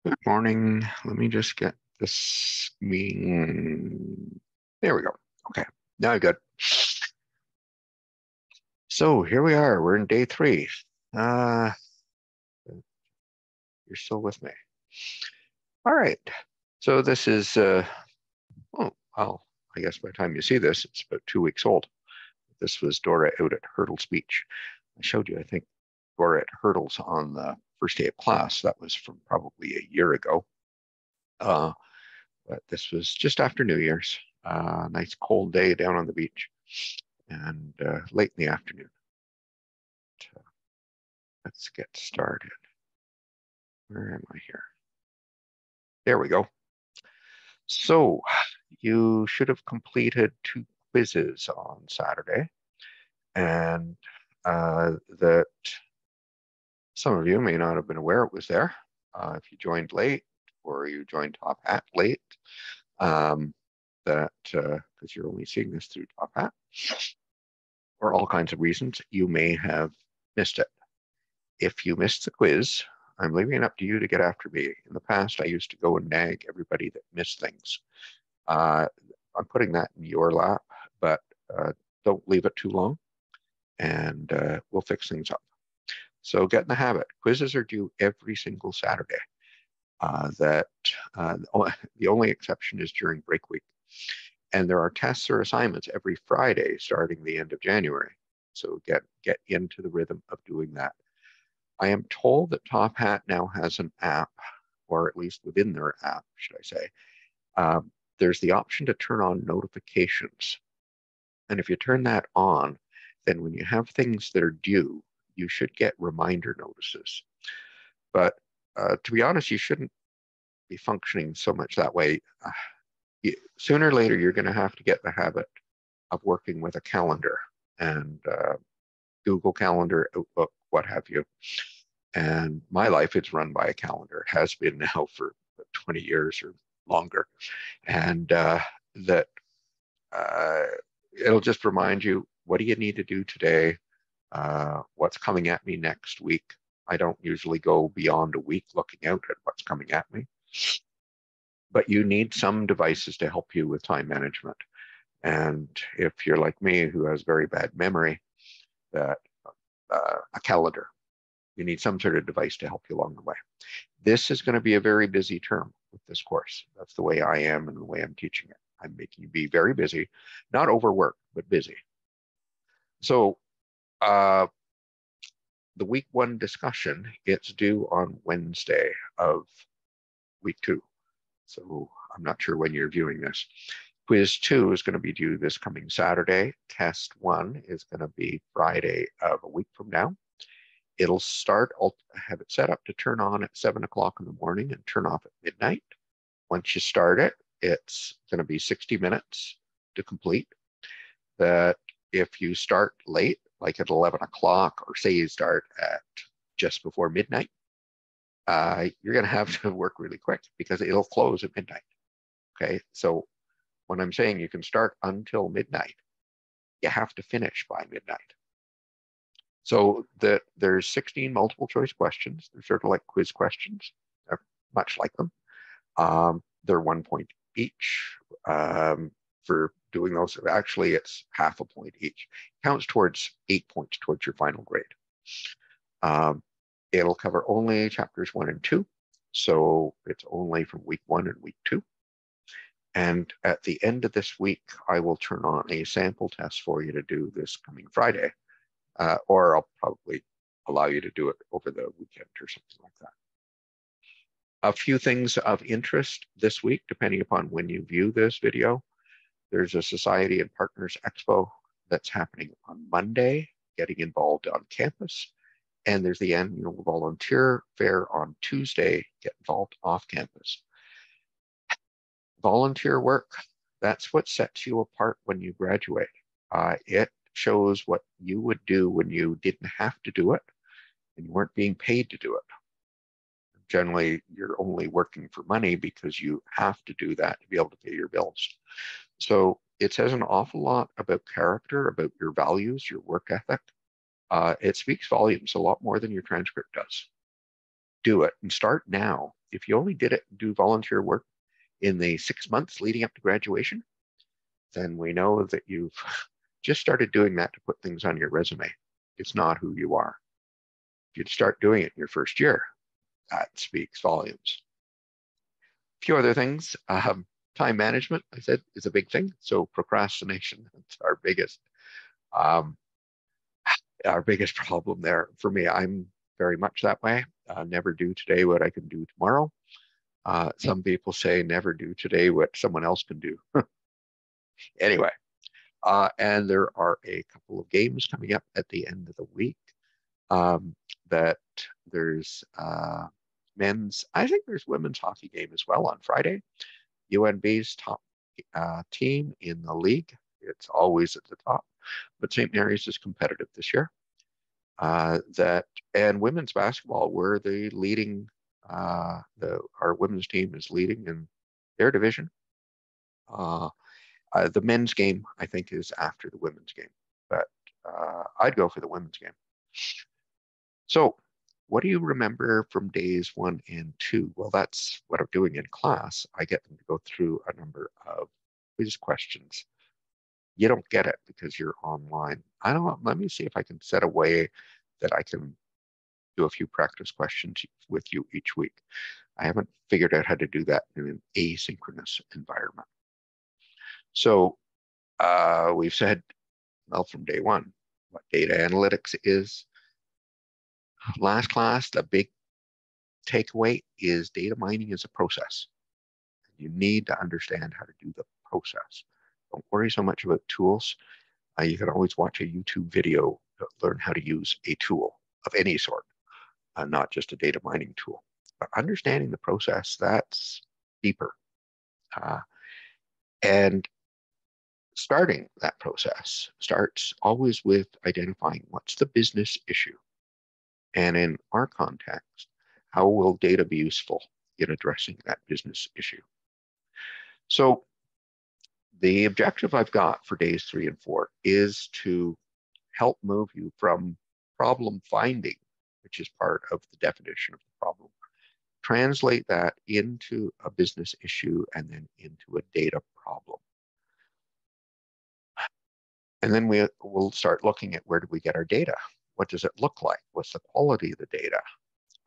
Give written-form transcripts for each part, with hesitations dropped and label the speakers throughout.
Speaker 1: Good morning. Let me just get this meeting. There we go. Okay, now I'm good. So here we are. We're in day three. Uh, you're still with me. All right. So this is, oh, well, I guess by the time you see this, it's about 2 weeks old. This was Dora out at Hurdle's Beach. I showed you, I think, Dora at Hurdle's on the first day of class. That was from probably a year ago. But this was just after New Year's. Nice cold day down on the beach and late in the afternoon. But, let's get started. Where am I here? There we go. So you should have completed 2 quizzes on Saturday, and that some of you may not have been aware it was there. If you joined late or you joined Top Hat late, that because you're only seeing this through Top Hat, for all kinds of reasons, you may have missed it. If you missed the quiz, I'm leaving it up to you to get after me. In the past, I used to go and nag everybody that missed things. I'm putting that in your lap, but don't leave it too long, and we'll fix things up. So get in the habit. Quizzes are due every single Saturday. The only exception is during break week. And there are tests or assignments every Friday starting the end of January. So get into the rhythm of doing that. I am told that Top Hat now has an app, or at least within their app, should I say. There's the option to turn on notifications. And if you turn that on, then when you have things that are due, you should get reminder notices. But to be honest, you shouldn't be functioning so much that way. Sooner or later, you're going to have to get the habit of working with a calendar and Google Calendar, Outlook, what have you. And my life is run by a calendar. It has been now for 20 years or longer. And that it'll just remind you, what do you need to do today? What's coming at me next week? I don't usually go beyond a week looking out at what's coming at me. But you need some devices to help you with time management. And if you're like me, who has very bad memory, that a calendar, you need some sort of device to help you along the way. This is going to be a very busy term with this course. That's the way I am and the way I'm teaching it. I'm making you be very busy, not overworked, but busy. So the week 1 discussion, it's due on Wednesday of week 2. So I'm not sure when you're viewing this. Quiz 2 is going to be due this coming Saturday. Test 1 is going to be Friday of a week from now. It'll start, I'll have it set up to turn on at 7 o'clock in the morning and turn off at midnight. Once you start it, it's going to be 60 minutes to complete. That if you start late, like at 11 o'clock, or say you start at just before midnight, you're going to have to work really quick because it'll close at midnight. Okay, so when I'm saying you can start until midnight, you have to finish by midnight. So there's 16 multiple choice questions. They're sort of like quiz questions. They're much like them. They're 1 point each for doing those. Actually, it's half a point each. Counts towards 8 points towards your final grade. It'll cover only chapters 1 and 2. So it's only from week 1 and week 2. And at the end of this week, I will turn on a sample test for you to do this coming Friday. Or I'll probably allow you to do it over the weekend or something like that. A few things of interest this week, depending upon when you view this video. There's a Society and Partners Expo that's happening on Monday, getting involved on campus. And there's the annual volunteer fair on Tuesday, get involved off campus. Volunteer work, that's what sets you apart when you graduate. It shows what you would do when you didn't have to do it and you weren't being paid to do it. Generally, you're only working for money because you have to do that to be able to pay your bills. So it says an awful lot about character, about your values, your work ethic. It speaks volumes, a lot more than your transcript does. Do it and start now. if you only do volunteer work in the 6 months leading up to graduation, then we know that you've just started doing that to put things on your resume. It's not who you are. If you'd start doing it in your first year, that speaks volumes. A few other things. Time management, I said, is a big thing. So procrastination, that's um, our biggest problem there. For me, I'm very much that way. Never do today what I can do tomorrow. Some people say never do today what someone else can do. Anyway, and there are a couple of games coming up at the end of the week. That there's men's, I think there's women's hockey game as well on Friday. UNB's top team in the league. It's always at the top, but St. Mary's is competitive this year. And women's basketball, we're the leading. Our women's team is leading in their division. The men's game, I think, is after the women's game, but I'd go for the women's game. So, what do you remember from days 1 and 2? Well, that's what I'm doing in class. I get them to go through a number of quiz questions. You don't get it because you're online. I don't know. Let me see if I can set a way that I can do a few practice questions with you each week. I haven't figured out how to do that in an asynchronous environment. So we've said, well, from day 1, what data analytics is. Last class, the big takeaway is data mining is a process. You need to understand how to do the process. Don't worry so much about tools. You can always watch a YouTube video to learn how to use a tool of any sort, not just a data mining tool. But understanding the process, that's deeper. And starting that process starts always with identifying what's the business issue. And in our context, how will data be useful in addressing that business issue? So the objective I've got for days 3 and 4 is to help move you from problem finding, which is part of the definition of the problem, translate that into a business issue and then into a data problem. And then we'll start looking at where do we get our data? What does it look like? What's the quality of the data?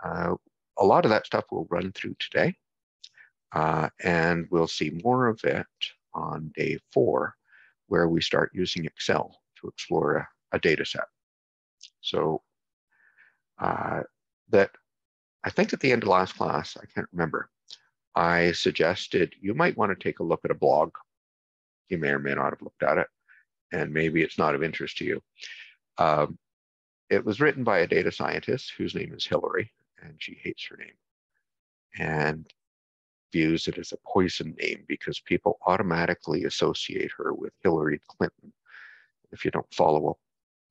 Speaker 1: A lot of that stuff we'll run through today, and we'll see more of it on day 4, where we start using Excel to explore a data set. So that I think at the end of last class, I can't remember, I suggested you might want to take a look at a blog. You may or may not have looked at it, and maybe it's not of interest to you. It was written by a data scientist whose name is Hillary, and she hates her name and views it as a poison name because people automatically associate her with Hillary Clinton. If you don't follow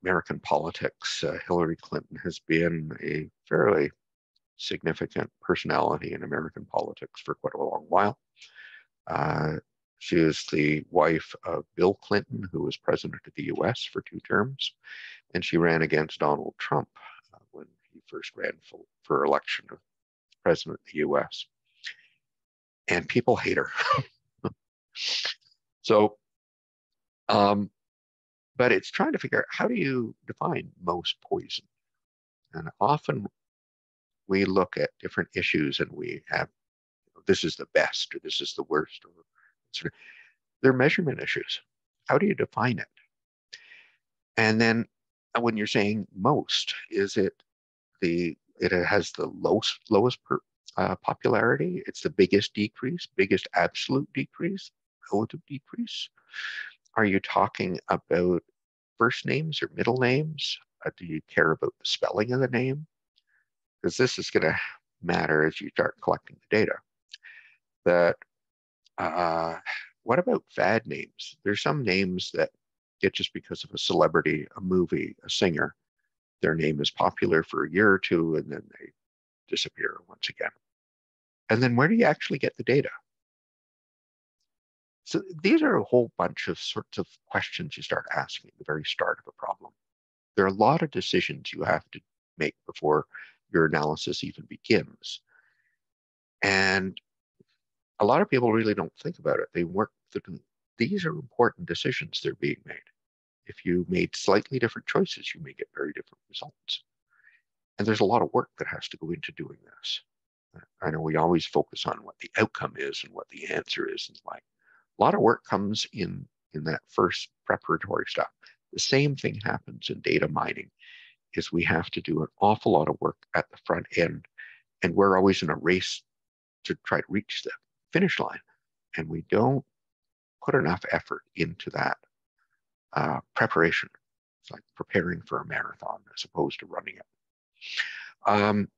Speaker 1: American politics, Hillary Clinton has been a fairly significant personality in American politics for quite a long while. She is the wife of Bill Clinton, who was president of the US for 2 terms, and she ran against Donald Trump when he first ran for election of president of the US. And people hate her. So, but it's trying to figure out, how do you define most poison? And often we look at different issues and we have, this is the best, or this is the worst, or they're measurement issues. How do you define it? And then when you're saying most, is it it has the lowest popularity? It's the biggest decrease, biggest absolute decrease, relative decrease? Are you talking about first names or middle names? Do you care about the spelling of the name? Because this is going to matter as you start collecting the data. What about fad names? There's some names that get, just because of a celebrity, a movie, a singer, their name is popular for a year or 2 and then they disappear once again. And then where do you actually get the data? So these are a whole bunch of sorts of questions you start asking at the very start of a problem. There are a lot of decisions you have to make before your analysis even begins. And a lot of people really don't think about it. They work, these are important decisions they're being made. If you made slightly different choices, you may get very different results. And there's a lot of work that has to go into doing this. I know we always focus on what the outcome is and what the answer is, and like a lot of work comes in that first preparatory stuff. The same thing happens in data mining, is we have to do an awful lot of work at the front end, and we're always in a race to try to reach the finish line, and we don't put enough effort into that preparation. It's like preparing for a marathon as opposed to running it. Um,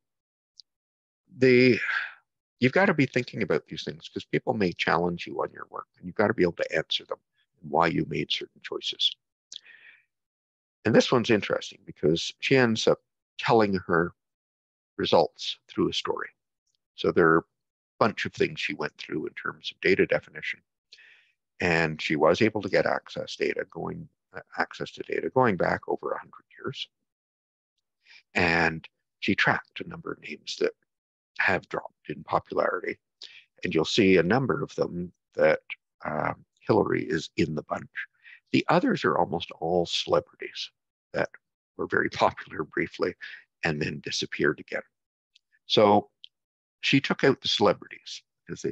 Speaker 1: the You've got to be thinking about these things because people may challenge you on your work, and you've got to be able to answer them and why you made certain choices. And this one's interesting because she ends up telling her results through a story. So there are a bunch of things she went through in terms of data definition, and she was able to get access to data going back over 100 years. And she tracked a number of names that have dropped in popularity. And you'll see a number of them that Hillary is in the bunch. The others are almost all celebrities that were very popular briefly and then disappeared again. So she took out the celebrities because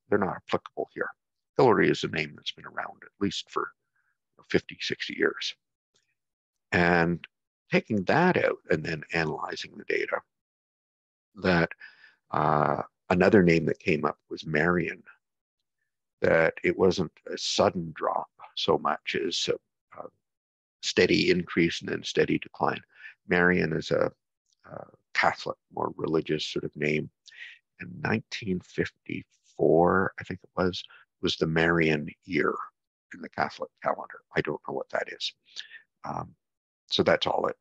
Speaker 1: they're not applicable here. Hillary is a name that's been around at least for 50, 60 years. And taking that out and then analyzing the data, that another name that came up was Marion, that it wasn't a sudden drop so much as a steady increase and then steady decline. Marion is a Catholic, more religious sort of name. And 1954, I think it was the Marian year in the Catholic calendar. I don't know what that is. So that's all that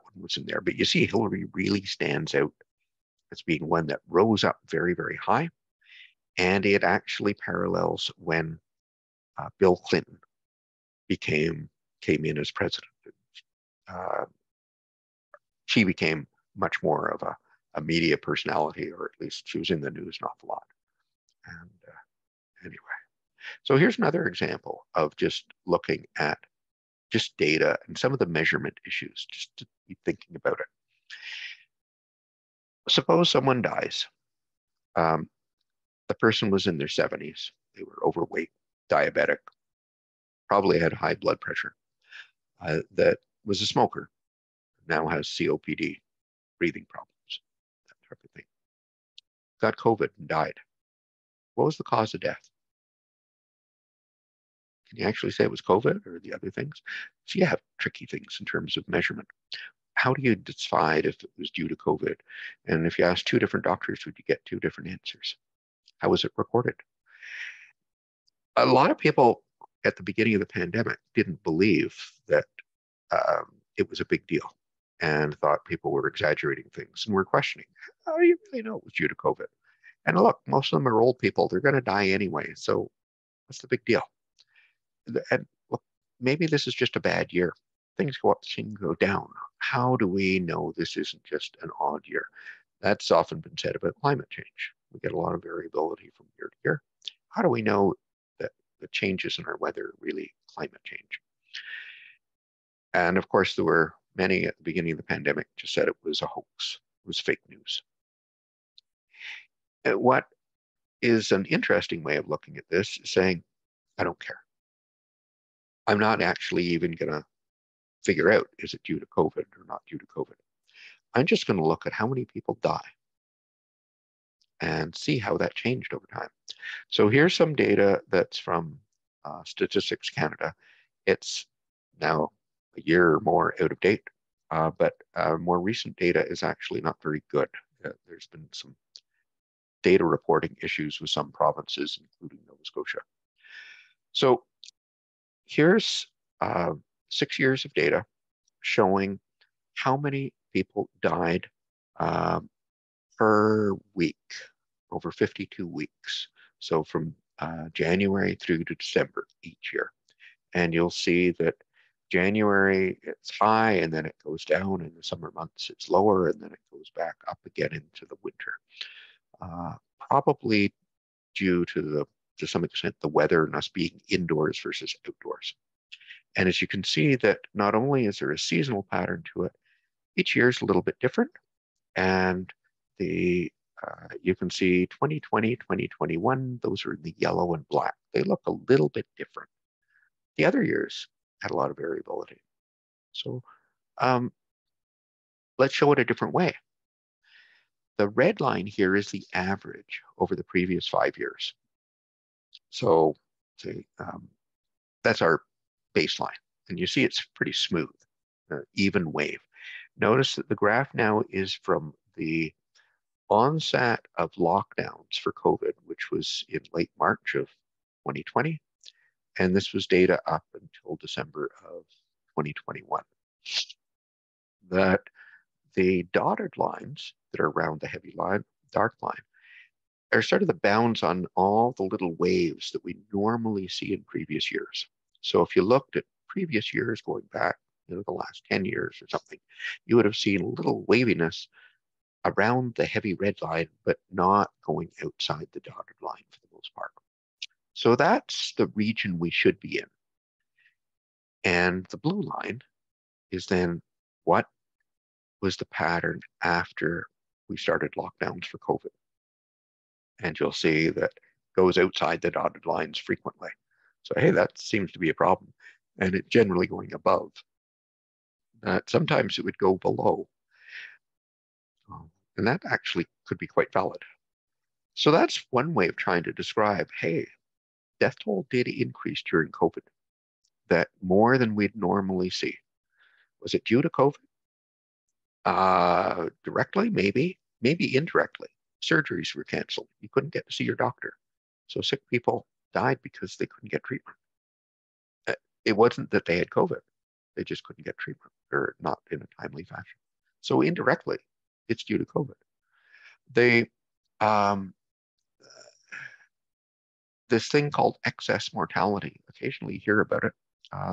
Speaker 1: one was in there. But you see, Hillary really stands out as being one that rose up very, very high. And it actually parallels when Bill Clinton came in as president. She became much more of a media personality, or at least she was in the news an awful lot. And anyway, so here's another example of just looking at just data and some of the measurement issues, just to be thinking about it. Suppose someone dies. The person was in their 70s. They were overweight, diabetic, probably had high blood pressure, that was a smoker, now has COPD, breathing problems, that type of thing. Got COVID and died. What was the cause of death? Can you actually say it was COVID or the other things? So you have tricky things in terms of measurement. How do you decide if it was due to COVID? And if you ask two different doctors, would you get two different answers? How was it recorded? A lot of people at the beginning of the pandemic didn't believe that it was a big deal and thought people were exaggerating things and were questioning, how do you really know it was due to COVID? And look, most of them are old people. They're going to die anyway. So what's the big deal? And look, maybe this is just a bad year. Things go up, things go down. How do we know this isn't just an odd year? That's often been said about climate change. We get a lot of variability from year to year. How do we know that the changes in our weather are really climate change? And of course, there were many at the beginning of the pandemic just said it was a hoax, it was fake news. And what is an interesting way of looking at this is saying, I don't care. I'm not actually even going to figure out, is it due to COVID or not due to COVID? I'm just going to look at how many people die and see how that changed over time. So here's some data that's from Statistics Canada. It's now a year or more out of date, but more recent data is actually not very good. There's been some data reporting issues with some provinces, including Nova Scotia. So here's 6 years of data showing how many people died per week over 52 weeks. So from January through to December each year. And you'll see that January, it's high and then it goes down. In the summer months, it's lower and then it goes back up again into the winter. probably due to some extent, the weather and us being indoors versus outdoors. And as you can see that not only is there a seasonal pattern to it, each year is a little bit different. And you can see 2020, 2021, those are in the yellow and black. They look a little bit different. The other years had a lot of variability. So let's show it a different way. The red line here is the average over the previous 5 years. So that's our baseline. And you see it's pretty smooth, even wave. Notice that the graph now is from the onset of lockdowns for COVID, which was in late March of 2020. And this was data up until December of 2021. That the dotted lines that are around the heavy line, dark line, are sort of the bounds on all the little waves that we normally see in previous years. So if you looked at previous years going back, the last 10 years or something, you would have seen a little waviness around the heavy red line, but not going outside the dotted line for the most part. So that's the region we should be in. And the blue line is then what was the pattern after we started lockdowns for COVID. And you'll see that goes outside the dotted lines frequently. So, hey, that seems to be a problem. And it's generally going above. Sometimes it would go below. And that actually could be quite valid. So that's one way of trying to describe, hey, death toll did increase during COVID, that more than we'd normally see. Was it due to COVID? Directly, maybe indirectly. Surgeries were canceled. You couldn't get to see your doctor. So sick people died because they couldn't get treatment. It wasn't that they had COVID. They just couldn't get treatment, or not in a timely fashion. So indirectly, it's due to COVID. This thing called excess mortality, occasionally you hear about it.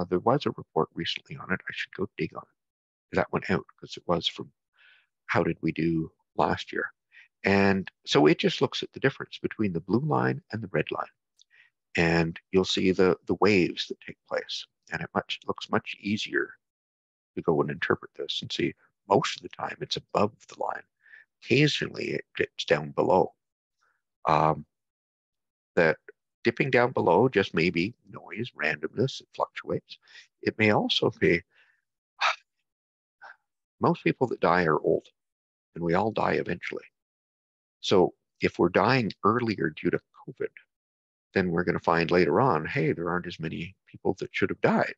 Speaker 1: There was a report recently on it. I should go dig on it. That went out because it was from how did we do last year. And so it just looks at the difference between the blue line and the red line. And you'll see the waves that take place. And it looks much easier to go and interpret this and see most of the time it's above the line. Occasionally it dips down below. That dipping down below just may be noise, randomness, it fluctuates. It may also be most people that die are old, and we all die eventually. So if we're dying earlier due to COVID, then we're going to find later on, hey, there aren't as many people that should have died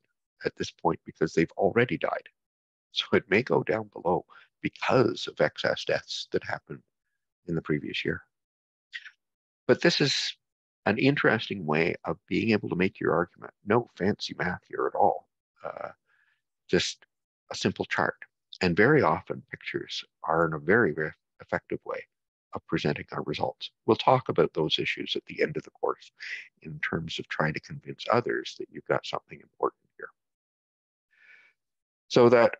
Speaker 1: at this point because they've already died. So it may go down below because of excess deaths that happened in the previous year. But this is an interesting way of being able to make your argument. No fancy math here at all. Just a simple chart. And very often pictures are in a very, very effective way of presenting our results. We'll talk about those issues at the end of the course in terms of trying to convince others that you've got something important here. So that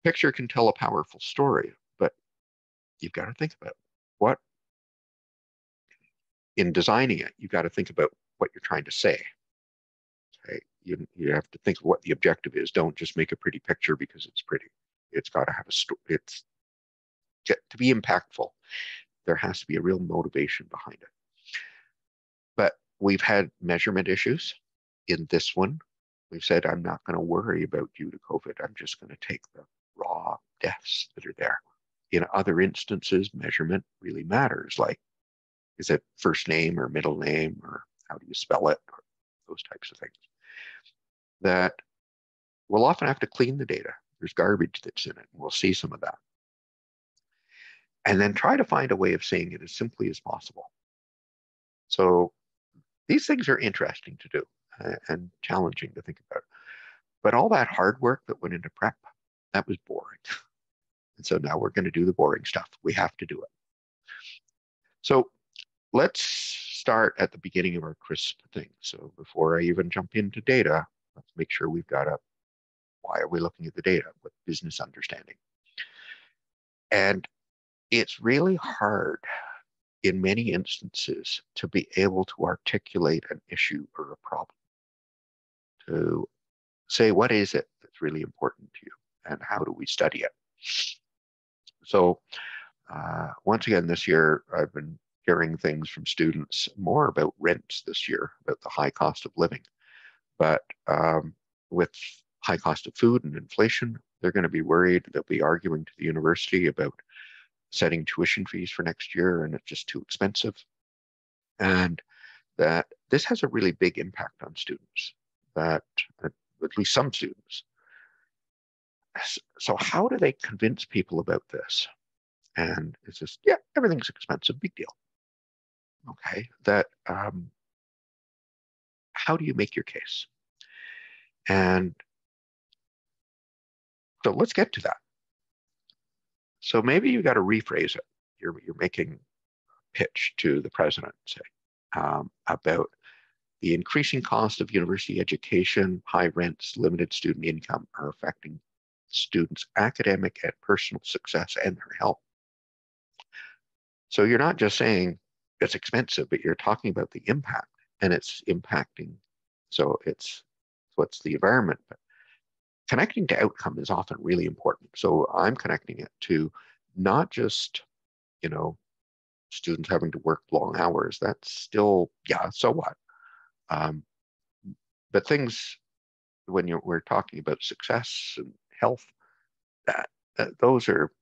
Speaker 1: picture can tell a powerful story, but you've got to think about what, in designing it, you've got to think about what you're trying to say. Okay? You have to think of what the objective is. Don't just make a pretty picture because it's pretty. It's got to have a story. To be impactful, there has to be a real motivation behind it. But we've had measurement issues. In this one, we've said, I'm not going to worry about due to COVID. I'm just going to take the raw deaths that are there. In other instances, measurement really matters. Like, is it first name or middle name, or how do you spell it, or those types of things. That we'll often have to clean the data. There's garbage that's in it. We'll see some of that. And then try to find a way of saying it as simply as possible. So these things are interesting to do and challenging to think about. But all that hard work that went into prep, that was boring. And so now we're going to do the boring stuff. We have to do it. So let's start at the beginning of our CRISP thing. So before I even jump into data, let's make sure we've got why are we looking at the data? What business understanding? And it's really hard in many instances, to be able to articulate an issue or a problem, to say, what is it that's really important to you and how do we study it? So once again, this year, I've been hearing things from students more about rents this year, about the high cost of living. But with high cost of food and inflation, they're going to be worried. They'll be arguing to the university about setting tuition fees for next year, and it's just too expensive. And that this has a really big impact on students, that at least some students. So how do they convince people about this? And it's just, yeah, everything's expensive, big deal. Okay, that how do you make your case? And so let's get to that. So maybe you got to rephrase it. You're making a pitch to the president, say, about the increasing cost of university education, high rents, limited student income are affecting students' academic and personal success and their health. So you're not just saying it's expensive, but you're talking about the impact, and it's impacting. So it's what's the environment, but connecting to outcome is often really important. So I'm connecting it to not just, students having to work long hours. That's still, yeah, so what? But things when we're talking about success and health, that those are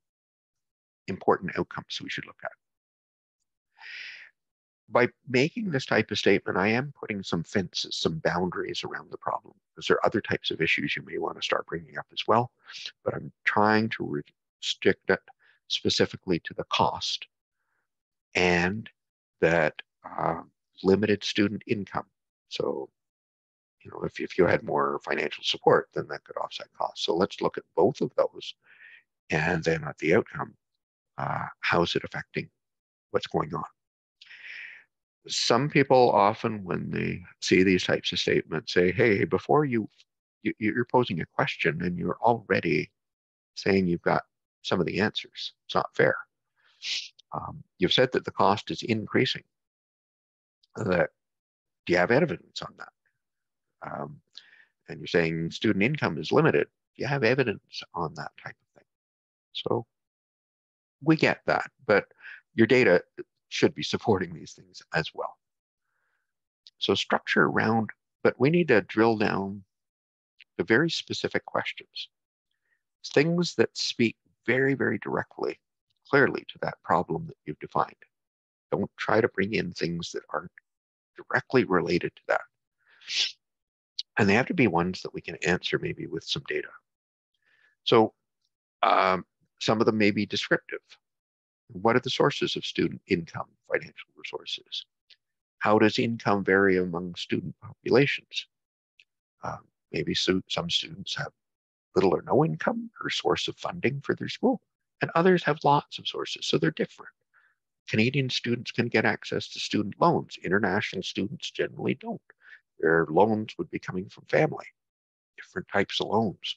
Speaker 1: important outcomes we should look at. By making this type of statement, I am putting some fences, some boundaries around the problem, because there are other types of issues you may want to start bringing up as well. But I'm trying to restrict it specifically to the cost and that limited student income. So, if you had more financial support, then that could offset costs. So let's look at both of those, and then at the outcome, how is it affecting what's going on? Some people often, when they see these types of statements, say, hey, before you're posing a question and you're already saying you've got some of the answers. It's not fair. You've said that the cost is increasing. Do you have evidence on that? And you're saying student income is limited. Do you have evidence on that type of thing? So we get that, but your data should be supporting these things as well. So structure around, but we need to drill down to very specific questions. Things that speak very, very directly, clearly to that problem that you've defined. Don't try to bring in things that aren't directly related to that. And they have to be ones that we can answer maybe with some data. So some of them may be descriptive. What are the sources of student income, financial resources? How does income vary among student populations? Maybe some students have little or no income or source of funding for their school, and others have lots of sources, so they're different. Canadian students can get access to student loans. International students generally don't. Their loans would be coming from family, different types of loans.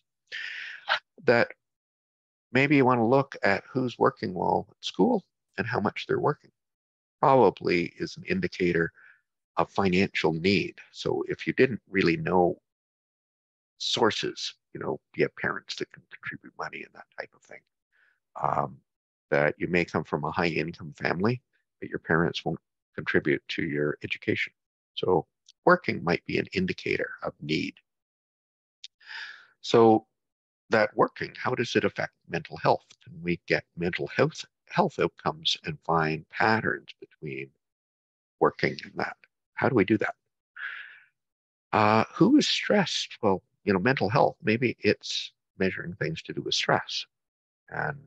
Speaker 1: That maybe you want to look at who's working well at school and how much they're working. Probably is an indicator of financial need. So if you didn't really know sources, you have parents that can contribute money and that type of thing, that you may come from a high income family, but your parents won't contribute to your education. So working might be an indicator of need. So that working, how does it affect mental health? Can we get mental health outcomes and find patterns between working and that? How do we do that? Who is stressed? Well, mental health, maybe it's measuring things to do with stress, and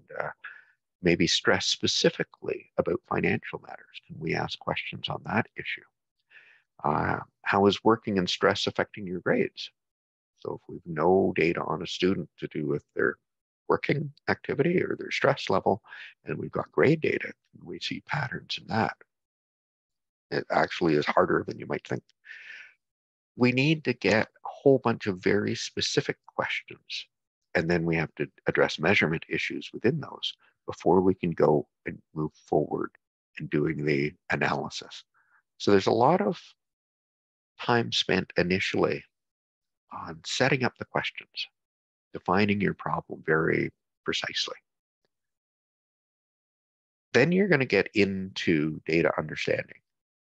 Speaker 1: maybe stress specifically about financial matters. Can we ask questions on that issue? How is working and stress affecting your grades? So if we've no data on a student to do with their working activity or their stress level, and we've got grade data, we see patterns in that. It actually is harder than you might think. We need to get a whole bunch of very specific questions, and then we have to address measurement issues within those before we can go and move forward and doing the analysis. So there's a lot of time spent initially on setting up the questions, defining your problem very precisely. Then you're going to get into data understanding,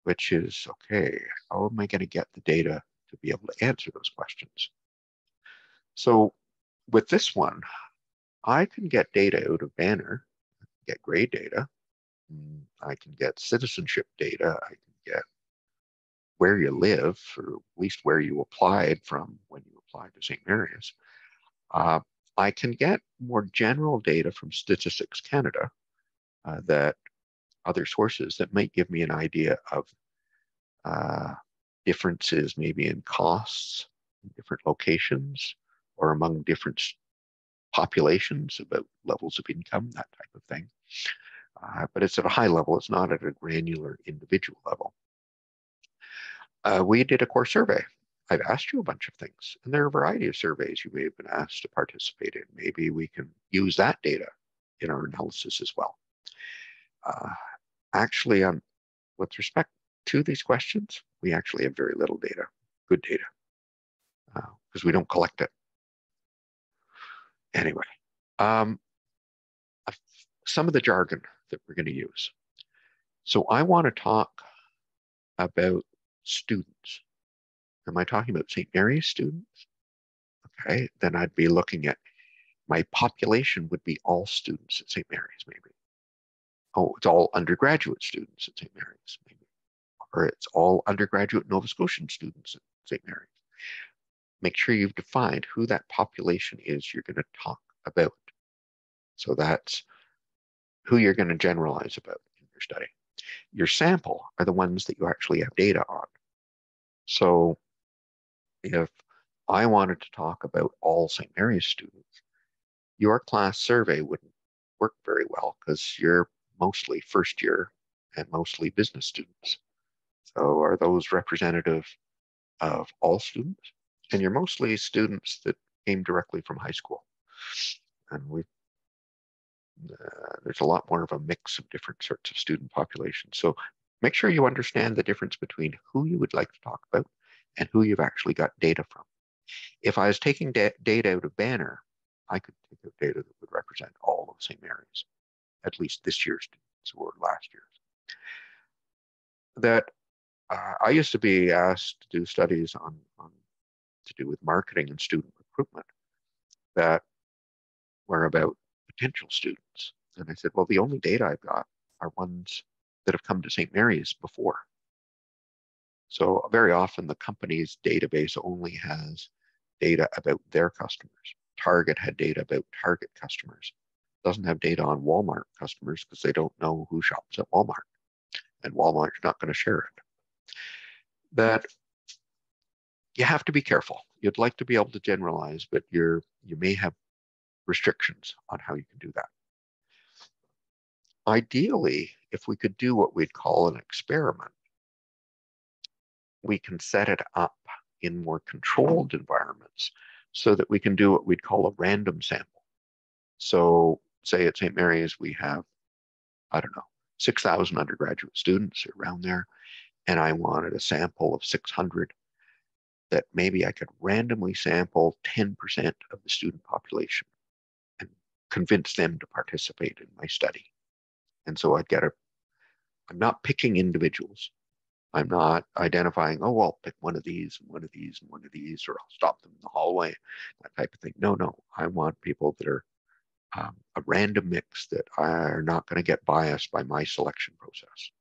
Speaker 1: which is, okay, how am I going to get the data to be able to answer those questions? So with this one, I can get data out of Banner, get grade data, I can get citizenship data, I can get where you live, or at least where you applied from when you applied to St. Mary's. I can get more general data from Statistics Canada, that other sources that might give me an idea of differences maybe in costs in different locations or among different populations about levels of income, that type of thing. But it's at a high level, it's not at a granular individual level. We did a core survey. I've asked you a bunch of things, and there are a variety of surveys you may have been asked to participate in. Maybe we can use that data in our analysis as well. Actually, with respect to these questions, we actually have very little data, good data, because we don't collect it. Anyway, some of the jargon that we're going to use. So I want to talk about students. Am I talking about St. Mary's students? Okay, then I'd be looking at my population would be all students at St. Mary's, maybe. Oh, it's all undergraduate students at St. Mary's, maybe. Or it's all undergraduate Nova Scotian students at St. Mary's. Make sure you've defined who that population is you're going to talk about. So that's who you're going to generalize about in your study. Your sample are the ones that you actually have data on. So if I wanted to talk about all St. Mary's students, your class survey wouldn't work very well because you're mostly first year and mostly business students. So are those representative of all students? And you're mostly students that came directly from high school. And there's a lot more of a mix of different sorts of student populations. So make sure you understand the difference between who you would like to talk about and who you've actually got data from. If I was taking data out of Banner, I could take out data that would represent all of St. Mary's, at least this year's students or last year's. That I used to be asked to do studies on to do with marketing and student recruitment that were about potential students. And I said, well, the only data I've got are ones that have come to St. Mary's before. So very often the company's database only has data about their customers. Target had data about Target customers. Doesn't have data on Walmart customers because they don't know who shops at Walmart. And Walmart's not going to share it. That you have to be careful. You'd like to be able to generalize, but you may have restrictions on how you can do that. Ideally, if we could do what we'd call an experiment, we can set it up in more controlled environments so that we can do what we'd call a random sample. So say at St. Mary's, we have, I don't know, 6,000 undergraduate students around there, and I wanted a sample of 600 that maybe I could randomly sample 10% of the student population and convince them to participate in my study. And so I'm not picking individuals. I'm not identifying, oh, I'll pick one of these and one of these and one of these, or I'll stop them in the hallway, that type of thing. No, I want people that are a random mix that are not going to get biased by my selection process.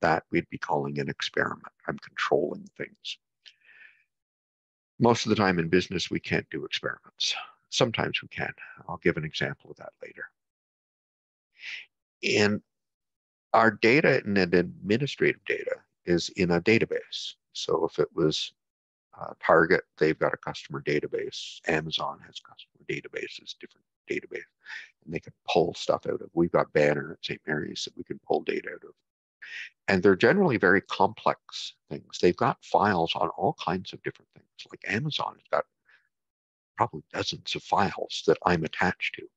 Speaker 1: That we'd be calling an experiment. I'm controlling things. Most of the time in business, we can't do experiments. Sometimes we can. I'll give an example of that later. And our data and administrative data is in a database. So if it was Target, they've got a customer database. Amazon has customer databases, different database, and they can pull stuff out of. We've got Banner at St. Mary's that we can pull data out of. And they're generally very complex things. They've got files on all kinds of different things. Like Amazon has got probably dozens of files that I'm attached to.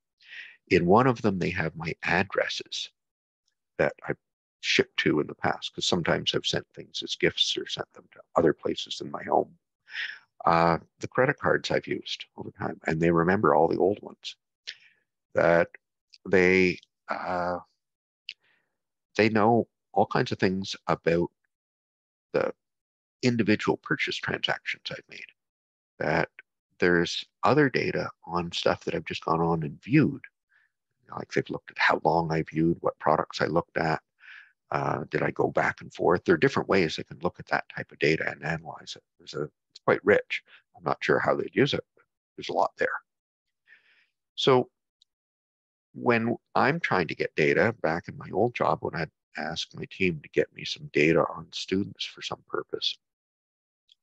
Speaker 1: In one of them, they have my addresses that I shipped to in the past, because sometimes I've sent things as gifts or sent them to other places than my home. The credit cards I've used over time, and they remember all the old ones. That they they know all kinds of things about the individual purchase transactions I've made. That there's other data on stuff that I've just gone on and viewed. Like they've looked at how long I viewed, what products I looked at. Did I go back and forth? There are different ways they can look at that type of data and analyze it. It's quite rich. I'm not sure how they'd use it, but there's a lot there. So when I'm trying to get data back in my old job, when I'd ask my team to get me some data on students for some purpose,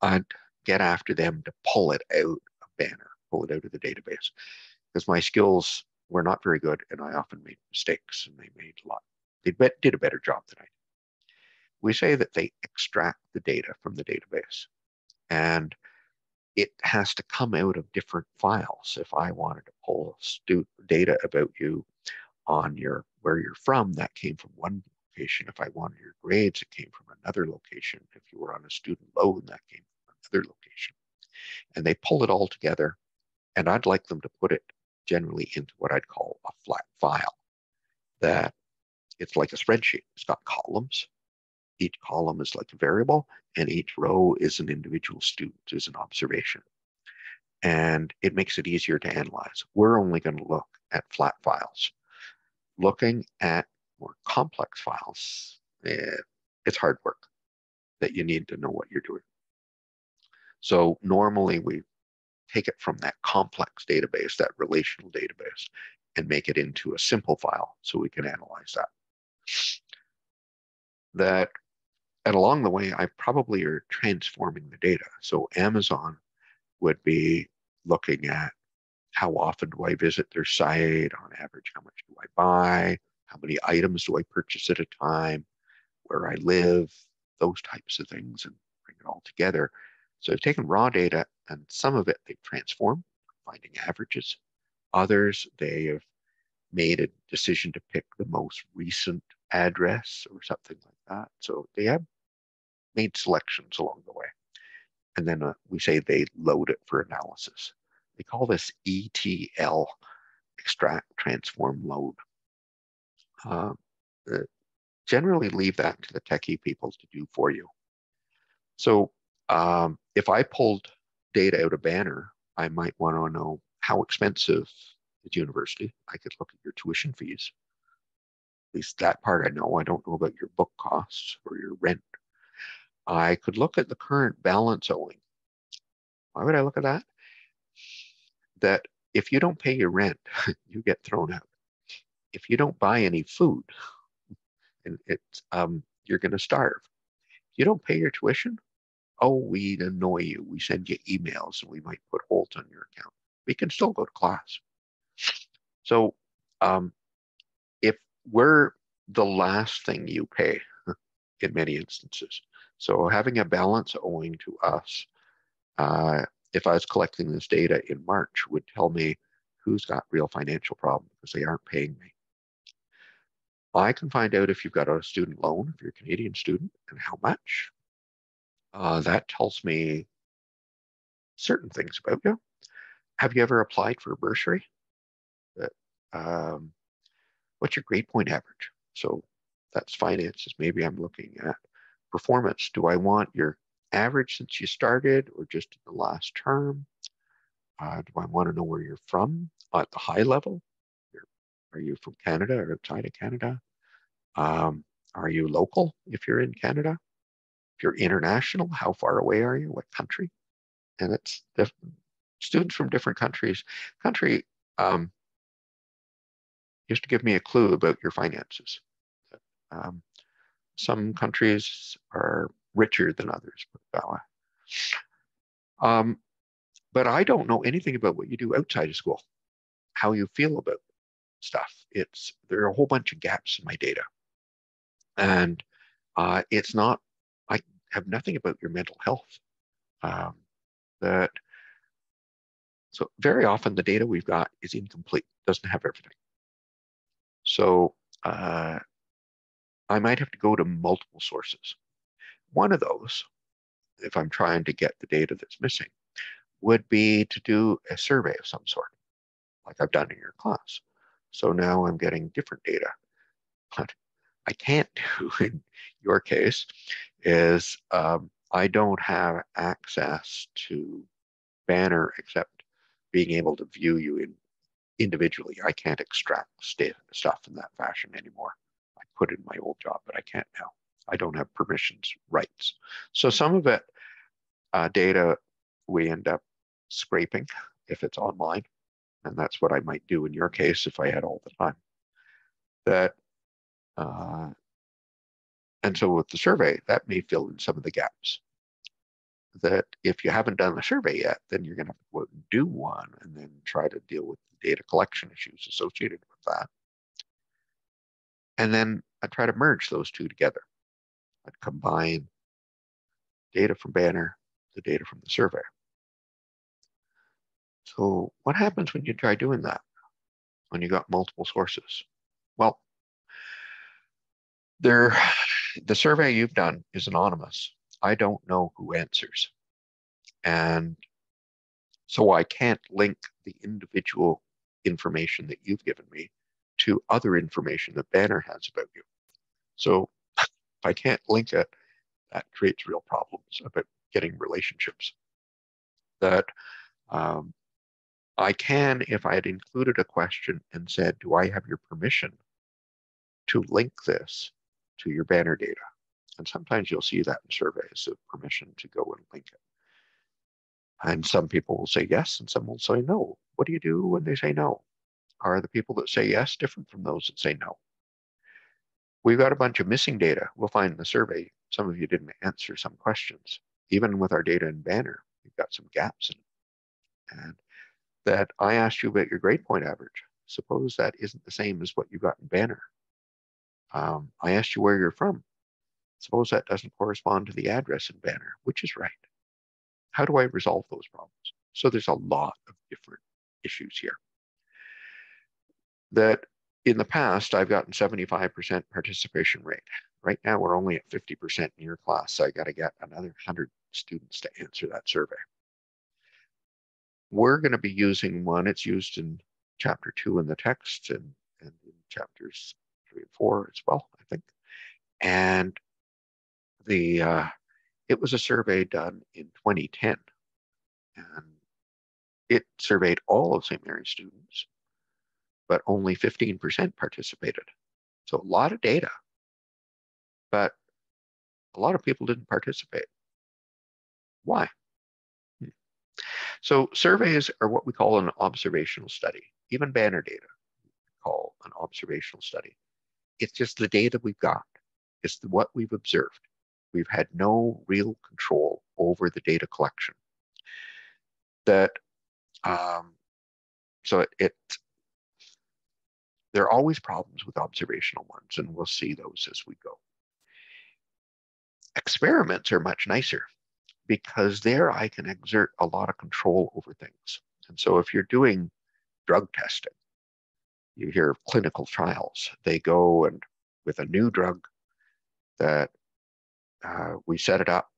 Speaker 1: I'd get after them to pull it out a banner, pull it out of the database, because my skills were not very good and I often made mistakes, and they did a better job than I did. We say that they extract the data from the database, and it has to come out of different files. If I wanted to pull data about you on where you're from, that came from one location. If I wanted your grades, it came from another location. If you were on a student loan, that came from another location. And they pull it all together, and I'd like them to put it generally into what I'd call a flat file. That it's like a spreadsheet. It's got columns. Each column is like a variable, and each row is an individual student, is an observation. And it makes it easier to analyze. We're only going to look at flat files. Looking at more complex files, it's hard work that you need to know what you're doing. So normally we take it from that complex database, that relational database, and make it into a simple file so we can analyze that. And along the way, I probably are transforming the data. So Amazon would be looking at how often do I visit their site, on average, how much do I buy, how many items do I purchase at a time, where I live, those types of things, and bring it all together. So I've taken raw data, and some of it they've transformed, finding averages. Others, they have made a decision to pick the most recent address or something like that. So they have made selections along the way. And then we say they load it for analysis. They call this ETL, extract, transform, load. Uh, Generally leave that to the techie people to do for you. So if I pulled data out of Banner, I might want to know how expensive is university. I could look at your tuition fees. At least that part I know. I don't know about your book costs or your rent. I could look at the current balance owing. Why would I look at that? That if you don't pay your rent, you get thrown out. If you don't buy any food, and you're going to starve. If you don't pay your tuition, oh, we annoy you. We send you emails, and we might put hold on your account. We can still go to class. So if we're the last thing you pay in many instances, so having a balance owing to us, if I was collecting this data in March, would tell me who's got real financial problems because they aren't paying me. I can find out if you've got a student loan, if you're a Canadian student, and how much. That tells me certain things about you. Have you ever applied for a bursary? Um, what's your grade point average? So that's finances. Maybe I'm looking at performance. Do I want your average since you started or just in the last term? Do I want to know where you're from at the high level? Are you from Canada or outside of Canada? Are you local if you're in Canada? If you're international, how far away are you? What country? And it's students from different countries. Country used to give me a clue about your finances. Some countries are richer than others, put it that way. But I don't know anything about what you do outside of school, how you feel about stuff. There are a whole bunch of gaps in my data. And it's not, I have nothing about your mental health. So very often the data we've got is incomplete, doesn't have everything. So I might have to go to multiple sources. One of those, if I'm trying to get the data that's missing, would be to do a survey of some sort, like I've done in your class. So now I'm getting different data. What I can't do in your case is I don't have access to Banner except being able to view you individually. I can't extract stuff in that fashion anymore. I could in my old job, but I can't now. I don't have permissions rights. So some of it data we end up scraping if it's online, and that's what I might do in your case if I had all the time. That and so with the survey, that may fill in some of the gaps. That if you haven't done the survey yet, then you're going to have to go out and do one and then try to deal with the data collection issues associated with that. And then I try to merge those two together. I'd combine data from Banner, the data from the survey. So what happens when you try doing that? When you got multiple sources? Well, the survey you've done is anonymous. I don't know who answers. And so I can't link the individual information that you've given me to other information that Banner has about you. So if I can't link it, that creates real problems about getting relationships. That I can, if I had included a question and said, do I have your permission to link this to your Banner data? And sometimes you'll see that in surveys of permission to go and link it. And some people will say yes, and some will say no. What do you do when they say no? Are the people that say yes different from those that say no? We've got a bunch of missing data. We'll find in the survey, some of you didn't answer some questions. Even with our data in Banner, we've got some gaps in it. And that I asked you about your grade point average. Suppose that isn't the same as what you got in Banner. I asked you where you're from. Suppose that doesn't correspond to the address in Banner, which is right. How do I resolve those problems? So there's a lot of different issues here. That in the past, I've gotten 75% participation rate. Right now, we're only at 50% in your class, so I got to get another 100 students to answer that survey. We're going to be using one. It's used in chapter 2 in the text and in chapters 3 and 4 as well, I think. And it was a survey done in 2010, and it surveyed all of St. Mary's students, but only 15% participated. So a lot of data, but a lot of people didn't participate. Why? So surveys are what we call an observational study. Even Banner data we call an observational study. It's just the data we've got. It's what we've observed. We've had no real control over the data collection. That so there are always problems with observational ones, and we'll see those as we go. Experiments are much nicer because there I can exert a lot of control over things. And so if you're doing drug testing, you hear of clinical trials. They go and with a new drug that we set it up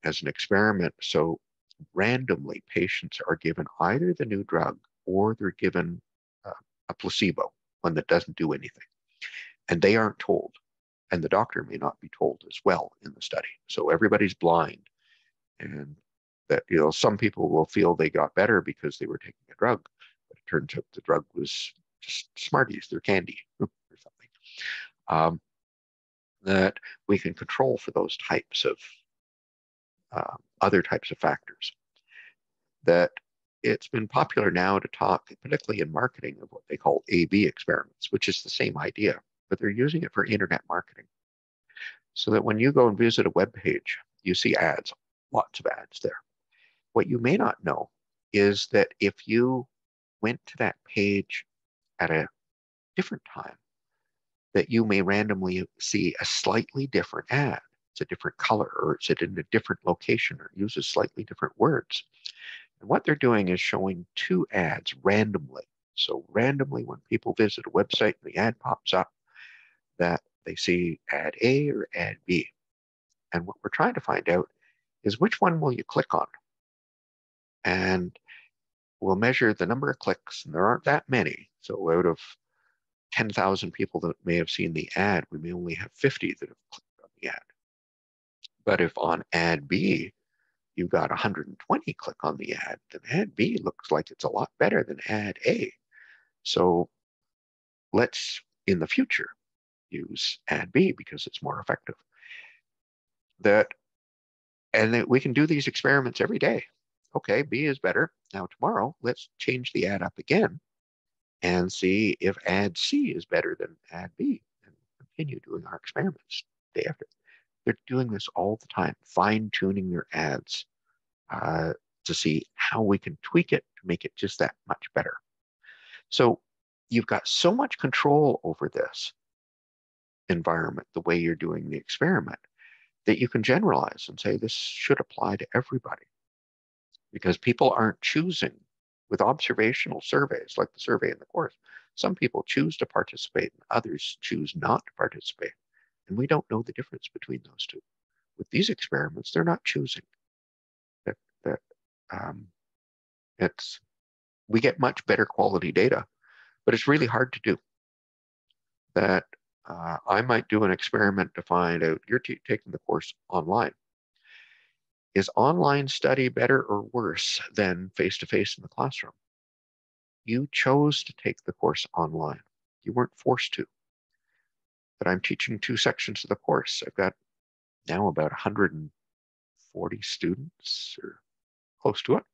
Speaker 1: as an experiment. So randomly patients are given either the new drug or they're given a placebo, one that doesn't do anything. And they aren't told. And the doctor may not be told as well in the study. So everybody's blind. And that, some people will feel they got better because they were taking a drug, but it turns out the drug was just Smarties, they're candy or something. That we can control for those types of other types of factors. That it's been popular now to talk, particularly in marketing, of what they call A/B experiments, which is the same idea, but they're using it for internet marketing. So that when you go and visit a web page, you see ads, lots of ads there. What you may not know is that if you went to that page at a different time, that you may randomly see a slightly different ad. It's a different color, or it's in a different location, or uses slightly different words. And what they're doing is showing two ads randomly. So randomly, when people visit a website and the ad pops up, that they see ad A or ad B. And what we're trying to find out is which one will you click on? And we'll measure the number of clicks, and there aren't that many. So out of 10,000 people that may have seen the ad, we may only have 50 that have clicked on the ad. But if on ad B, you've got 120 click on the ad, then ad B looks like it's a lot better than ad A. So let's, in the future, use ad B because it's more effective. And that we can do these experiments every day. Okay, B is better. Now tomorrow, let's change the ad up again and see if ad C is better than ad B, and continue doing our experiments day after. They're doing this all the time, fine-tuning their ads to see how we can tweak it to make it just that much better. So you've got so much control over this environment, the way you're doing the experiment, that you can generalize and say this should apply to everybody, because people aren't choosing with observational surveys like the survey in the course. Some people choose to participate and others choose not to participate. And we don't know the difference between those two. With these experiments, they're not choosing. We get much better quality data, but it's really hard to do. That I might do an experiment to find out, you're taking the course online. Is online study better or worse than face-to-face in the classroom? You chose to take the course online. You weren't forced to. But I'm teaching 2 sections of the course. I've got now about 140 students or close to it.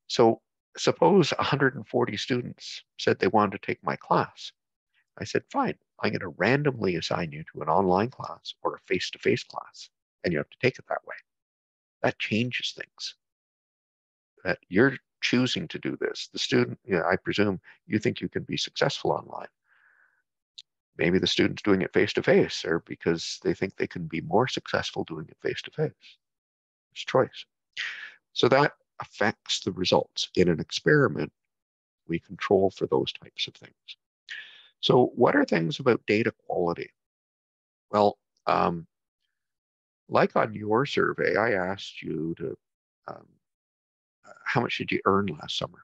Speaker 1: So suppose 140 students said they wanted to take my class. I said, fine, I'm going to randomly assign you to an online class or a face-to-face class, and you have to take it that way. That changes things. That you're choosing to do this. The student, I presume you think you can be successful online. Maybe the student's doing it face-to-face, or because they think they can be more successful doing it face-to-face. It's choice. So that affects the results. In an experiment, we control for those types of things. So what are things about data quality? Well, like on your survey, I asked you to, how much did you earn last summer?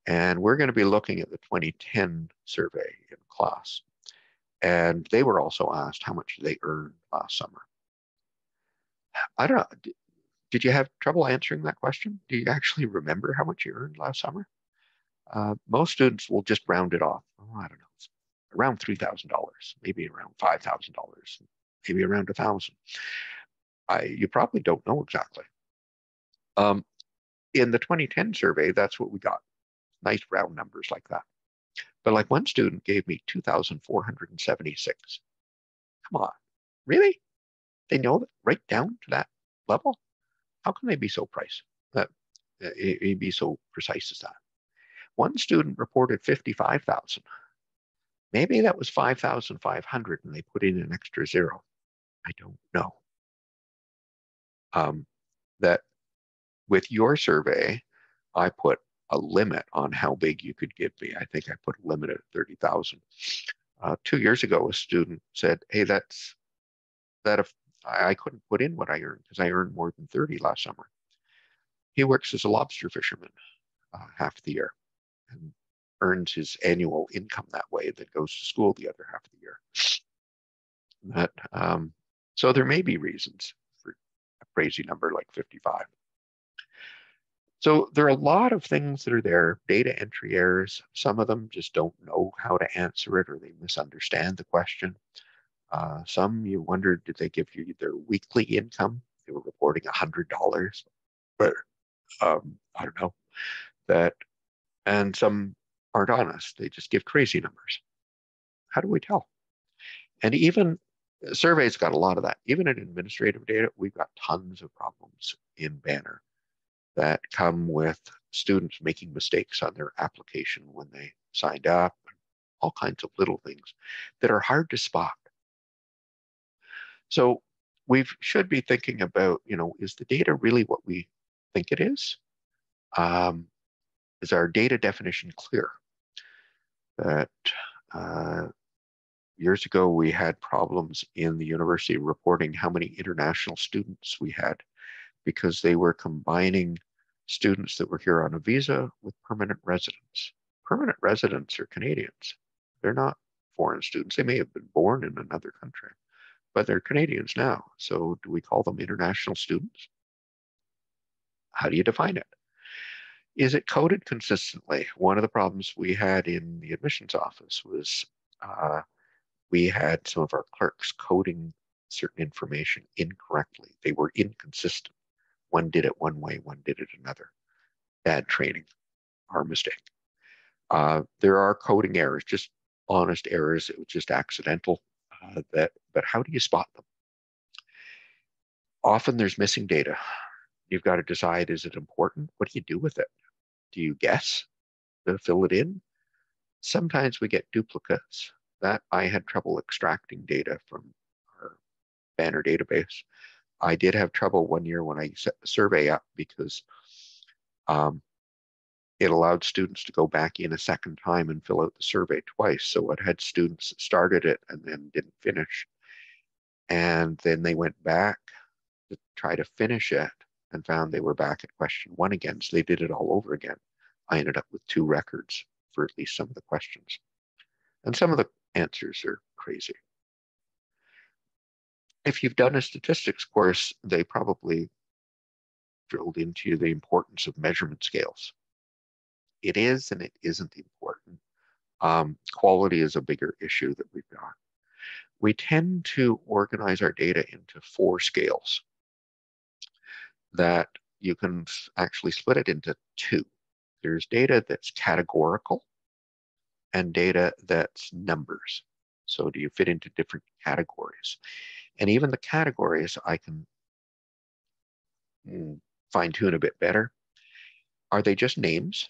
Speaker 1: And we're going to be looking at the 2010 survey in class. And they were also asked how much they earned last summer. I don't know. Did you have trouble answering that question? Do you actually remember how much you earned last summer? Most students will just round it off. Oh, I don't know. It's around $3,000, maybe around $5,000, maybe around $1,000. You probably don't know exactly. In the 2010 survey, that's what we got. Nice round numbers like that. But like one student gave me 2,476. Come on, really? They know that right down to that level? How can they be so be so precise as that? One student reported 55,000. Maybe that was 5,500 and they put in an extra zero. I don't know. That with your survey, I put a limit on how big you could give me. I think I put a limit at 30,000. 2 years ago, a student said, hey, if I couldn't put in what I earned because I earned more than 30 last summer. He works as a lobster fisherman half the year and earns his annual income that way, that goes to school the other half of the year. So there may be reasons for a crazy number like 55. So there are a lot of things that are there, data entry errors. Some of them just don't know how to answer it, or they misunderstand the question. Some you wonder, did they give you their weekly income? They were reporting $100, but I don't know that. And some aren't honest. They just give crazy numbers. How do we tell? And even surveys got a lot of that. Even in administrative data, we've got tons of problems in Banner that come with students making mistakes on their application when they signed up, all kinds of little things that are hard to spot. So we should be thinking about, is the data really what we think it is? Is our data definition clear? That Years ago, we had problems in the university reporting how many international students we had because they were combining students that were here on a visa with permanent residents. Permanent residents are Canadians. They're not foreign students. They may have been born in another country, but they're Canadians now. So do we call them international students? How do you define it? Is it coded consistently? One of the problems we had in the admissions office was we had some of our clerks coding certain information incorrectly. They were inconsistent. One did it one way, one did it another. Bad training, our mistake. There are coding errors, just honest errors. It was just accidental. But how do you spot them? Often there's missing data. You've got to decide, is it important? What do you do with it? Do you guess to fill it in? Sometimes we get duplicates. That I had trouble extracting data from our Banner database. I did have trouble one year when I set the survey up because it allowed students to go back in a second time and fill out the survey twice. So it had students that started it and then didn't finish. And then they went back to try to finish it and found they were back at question 1 again. So they did it all over again. I ended up with 2 records for at least some of the questions. And some of the answers are crazy. If you've done a statistics course, they probably drilled into the importance of measurement scales. It is and it isn't important. Quality is a bigger issue that we've got. We tend to organize our data into 4 scales that you can actually split it into 2. There's data that's categorical and data that's numbers. So do you fit into different categories? And even the categories I can fine tune a bit better. Are they just names?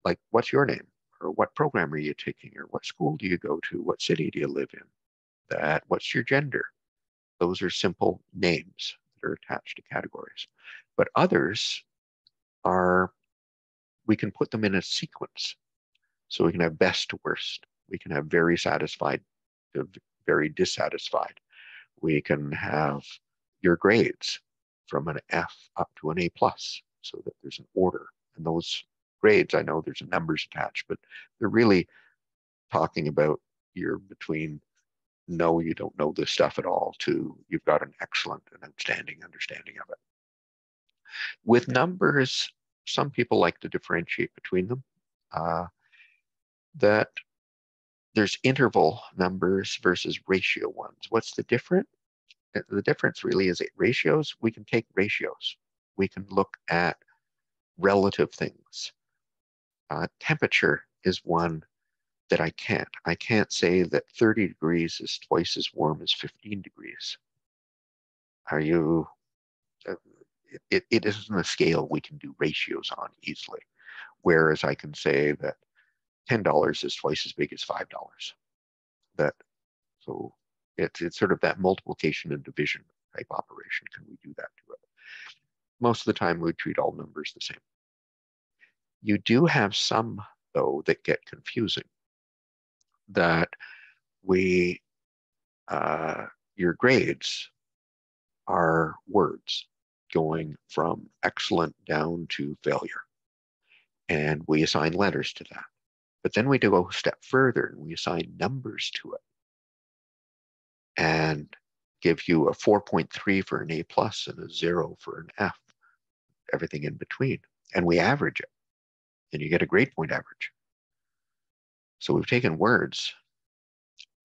Speaker 1: Like, what's your name? Or what program are you taking? Or what school do you go to? What city do you live in? What's your gender? Those are simple names that are attached to categories. But others are, we can put them in a sequence. So we can have best to worst. We can have very satisfied to very dissatisfied. We can have your grades from an F up to an A plus so that there's an order. And those grades, I know there's numbers attached, but they're really talking about you're between no, you don't know this stuff at all to you've got an excellent and outstanding understanding of it. With numbers, some people like to differentiate between them. That there's interval numbers versus ratio ones. What's the difference? The difference really is ratios. We can take ratios. We can look at relative things. Temperature is one that I can't. I can't say that 30 degrees is twice as warm as 15 degrees. Are you, it isn't a scale we can do ratios on easily. Whereas I can say that $10 is twice as big as $5. So it's sort of that multiplication and division type operation. Can we do that to it? Most of the time we treat all numbers the same. You do have some, though, that get confusing. That your grades are words going from excellent down to failure. And we assign letters to that. But then we go a step further and we assign numbers to it. And give you a 4.3 for an A plus and a 0 for an F, everything in between. And we average it. And you get a grade point average. So we've taken words,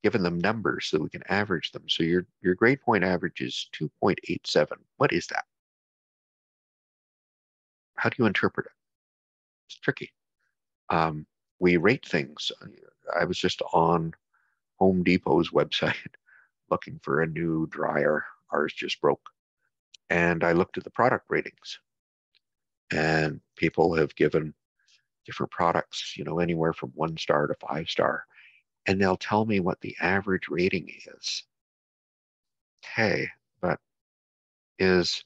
Speaker 1: given them numbers so that we can average them. So your grade point average is 2.87. What is that? How do you interpret it? It's tricky. We rate things. I was just on Home Depot's website looking for a new dryer. Ours just broke. And I looked at the product ratings. And people have given different products, anywhere from 1 star to 5 star. And they'll tell me what the average rating is. Okay, but is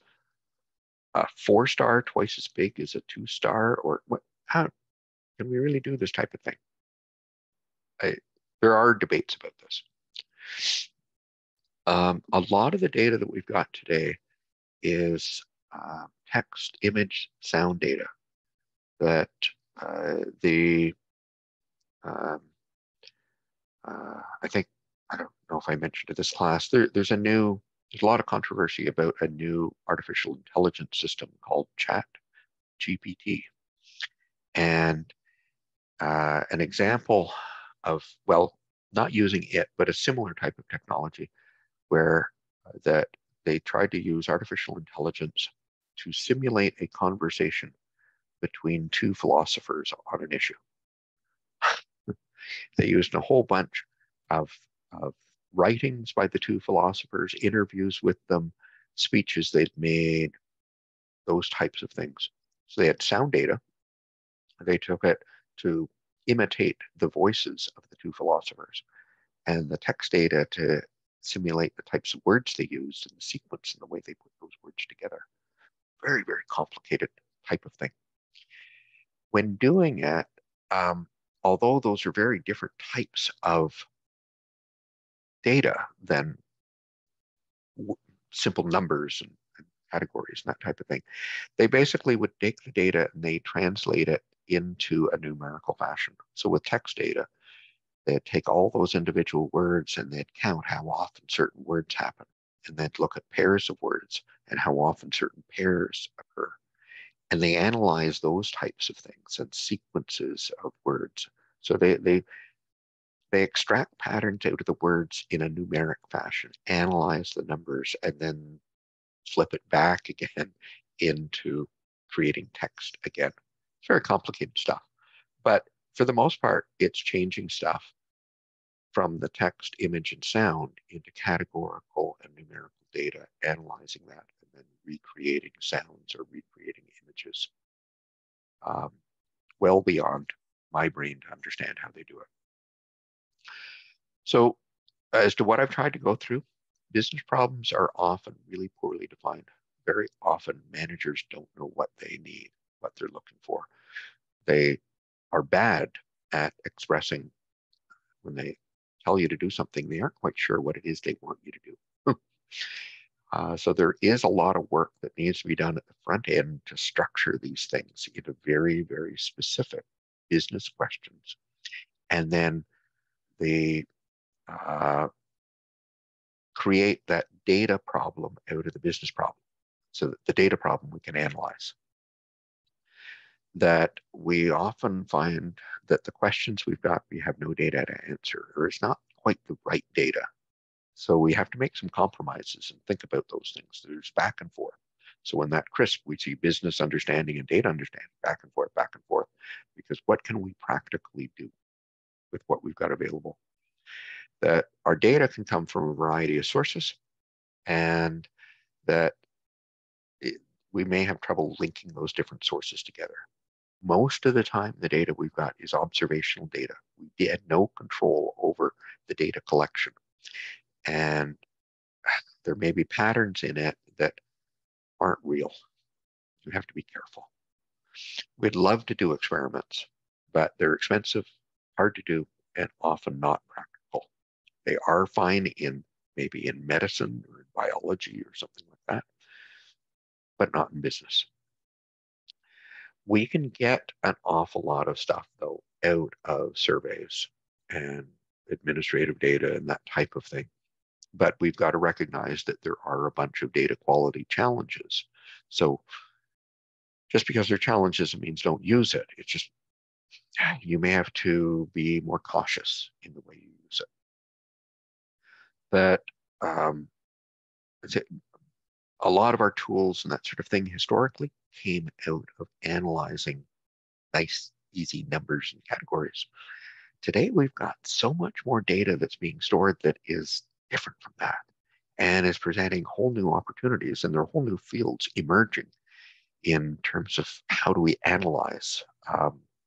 Speaker 1: a 4 star twice as big as a 2 star? Or what? How can we really do this type of thing? There are debates about this. A lot of the data that we've got today is text, image, sound data that the um, I think, I don't know if I mentioned to this class, there's a lot of controversy about a new artificial intelligence system called Chat GPT. And an example of, well, not using it, but a similar type of technology where that they tried to use artificial intelligence to simulate a conversation between two philosophers on an issue. They used a whole bunch of writings by the two philosophers, interviews with them, speeches they'd made, those types of things. So they had sound data. They took it to imitate the voices of the two philosophers, and the text data to simulate the types of words they used and the sequence and the way they put those words together. Very, very complicated type of thing. When doing it, although those are very different types of data than simple numbers and categories and that type of thing, they basically would take the data and they translate it into a numerical fashion. So with text data, they'd take all those individual words and they'd count how often certain words happen. And they'd look at pairs of words and how often certain pairs occur. And they analyze those types of things and sequences of words. So they extract patterns out of the words in a numeric fashion, analyze the numbers, and then flip it back again into creating text again. It's very complicated stuff. But for the most part, it's changing stuff from the text, image, and sound into categorical and numerical data, analyzing that, and then recreating sounds or recreating images. Well beyond my brain to understand how they do it. So as to what I've tried to go through, business problems are often really poorly defined. Very often managers don't know what they need, what they're looking for. They are bad at expressing when they tell you to do something, they aren't quite sure what it is they want you to do. So there is a lot of work that needs to be done at the front end to structure these things into very, very specific business questions. And then they create that data problem out of the business problem. So that the data problem we can analyze. That we often find that the questions we've got, we have no data to answer, or it's not quite the right data. So we have to make some compromises and think about those things. There's back and forth. So in that CRISP, we see business understanding and data understanding, back and forth, because what can we practically do with what we've got available? That our data can come from a variety of sources, and that we may have trouble linking those different sources together. Most of the time, the data we've got is observational data. We had no control over the data collection. And there may be patterns in it that aren't real. You have to be careful. We'd love to do experiments, but they're expensive, hard to do, and often not practical. They are fine maybe in medicine or in biology or something like that, but not in business. We can get an awful lot of stuff, though, out of surveys and administrative data and that type of thing. But we've got to recognize that there are a bunch of data quality challenges. So just because there are challenges, it means don't use it. It's just, you may have to be more cautious in the way you use it. That a lot of our tools and that sort of thing historically came out of analyzing nice, easy numbers and categories. Today, we've got so much more data that's being stored that is different from that and is presenting whole new opportunities, and there are whole new fields emerging in terms of how do we analyze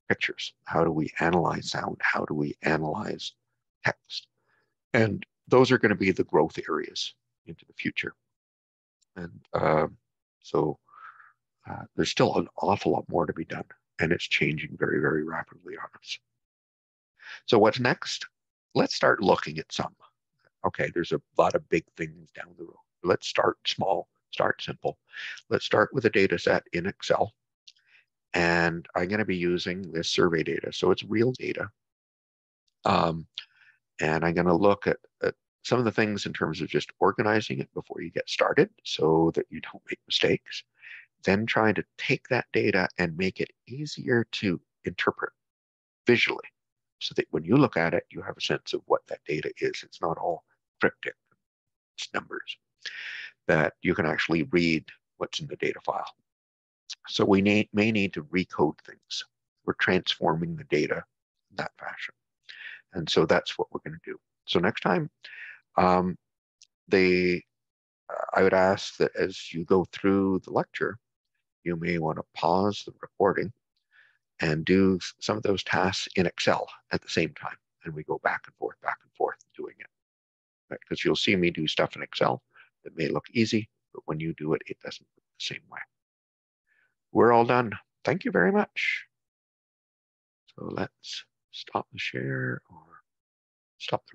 Speaker 1: pictures? How do we analyze sound? How do we analyze text? And those are going to be the growth areas into the future. And so there's still an awful lot more to be done, and it's changing very, very rapidly on us. So what's next? Let's start looking at some. Okay, there's a lot of big things down the road. Let's start small, start simple. Let's start with a data set in Excel. And I'm going to be using this survey data. So it's real data. And I'm going to look at some of the things in terms of just organizing it before you get started so that you don't make mistakes. Then trying to take that data and make it easier to interpret visually so that when you look at it, you have a sense of what that data is. It's not all cryptic, it's numbers, that you can actually read what's in the data file. So we may need to recode things. We're transforming the data in that fashion. And so that's what we're going to do. So next time, I would ask that as you go through the lecture, you may want to pause the recording and do some of those tasks in Excel at the same time. And we go back and forth doing it. Right? Because you'll see me do stuff in Excel that may look easy, but when you do it, it doesn't look the same way. We're all done. Thank you very much. So let's stop the share or stop the